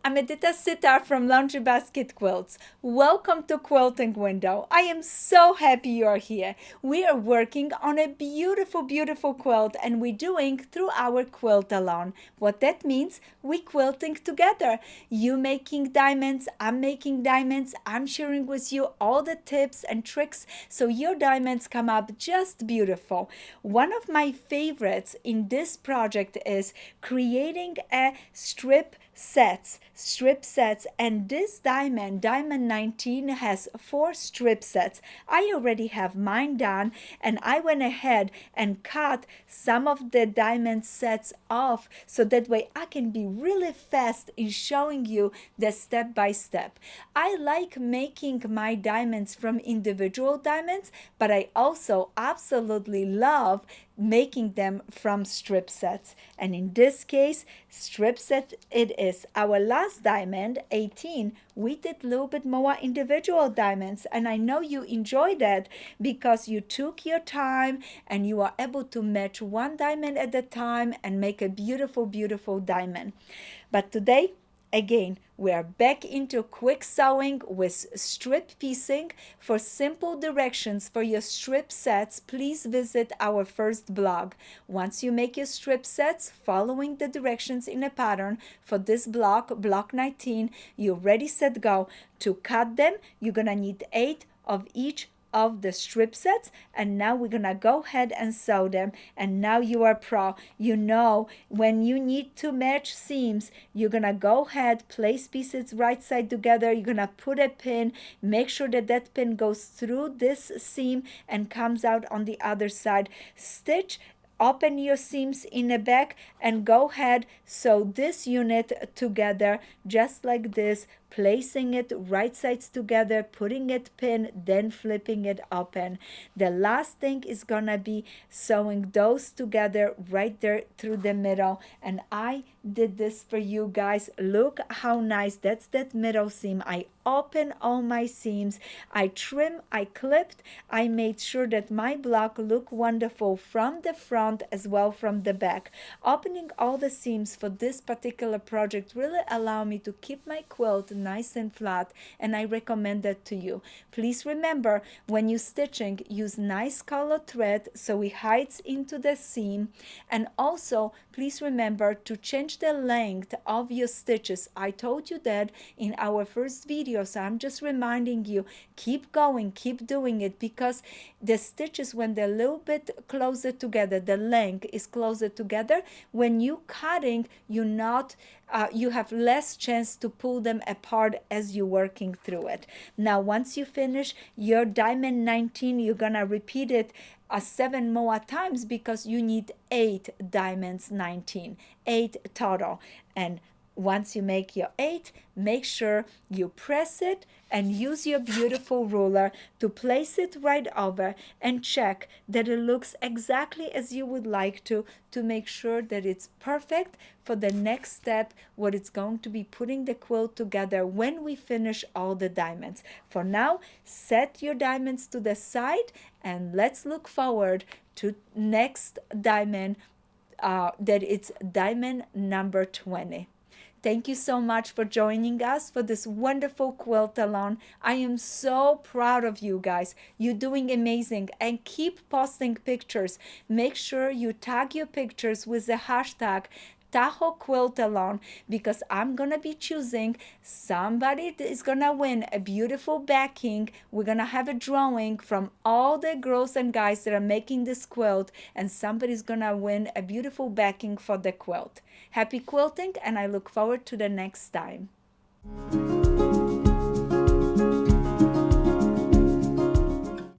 I'm Edyta Sitar from Laundry Basket Quilts. Welcome to Quilting Window. I am so happy you are here. We are working on a beautiful, beautiful quilt and we're doing through our quilt along. What that means, we quilting together. You making diamonds, I'm making diamonds. I'm sharing with you all the tips and tricks so your diamonds come up just beautiful. One of my favorites in this project is creating a strip sets, and this diamond 19 has 4 strip sets. I already have mine done and I went ahead and cut some of the diamond sets off so that way I can be really fast in showing you the step by step. I like making my diamonds from individual diamonds, but I also absolutely love making them from strip sets. And in this case, strip set it is. Our last diamond, 18, we did a little bit more individual diamonds. And I know you enjoy that because you took your time and you are able to match one diamond at a time and make a beautiful, beautiful diamond. But today, again, we are back into quick sewing with strip piecing. For simple directions for your strip sets, please visit our first blog. Once you make your strip sets following the directions in a pattern for this block, block 19, you're ready, set, go. To cut them, you're gonna need 8 of each of the strip sets, and now we're gonna go ahead and sew them. And now you are pro. You know when you need to match seams, you're gonna go ahead, place pieces right side together, you're gonna put a pin, make sure that that pin goes through this seam and comes out on the other side. Stitch, open your seams in the back and go ahead, sew this unit together just like this, placing it right sides together, putting it pinned, then flipping it open. The last thing is gonna be sewing those together right there through the middle. And I did this for you guys. Look how nice. That's that middle seam. I open all my seams. I trim, I clipped, I made sure that my block looked wonderful from the front as well from the back. Opening all the seams for this particular project really allow me to keep my quilt nice and flat, and I recommend that to you. Please remember, when you're stitching, use nice color thread so it hides into the seam. And also please remember to change the length of your stitches. I told you that in our first video, so I'm just reminding you, keep going, keep doing it, because the stitches, when they're a little bit closer together, the length is closer together, when you cutting, you have less chance to pull them apart as you're working through it. Now once you finish your diamond 19, you're gonna repeat it 7 more times because you need 8 diamonds 19, 8 total. And once you make your 8, make sure you press it and use your beautiful ruler to place it right over and check that it looks exactly as you would like to make sure that it's perfect for the next step, what it's going to be putting the quilt together when we finish all the diamonds. For now, set your diamonds to the side and let's look forward to next diamond, that it's diamond number 20. Thank you so much for joining us for this wonderful quilt along. I am so proud of you guys. You're doing amazing, and keep posting pictures. Make sure you tag your pictures with the hashtag Tahoe Quilt Along, because I'm gonna be choosing somebody that is gonna win a beautiful backing. We're gonna have a drawing from all the girls and guys that are making this quilt, and somebody's gonna win a beautiful backing for the quilt. Happy quilting, and I look forward to the next time.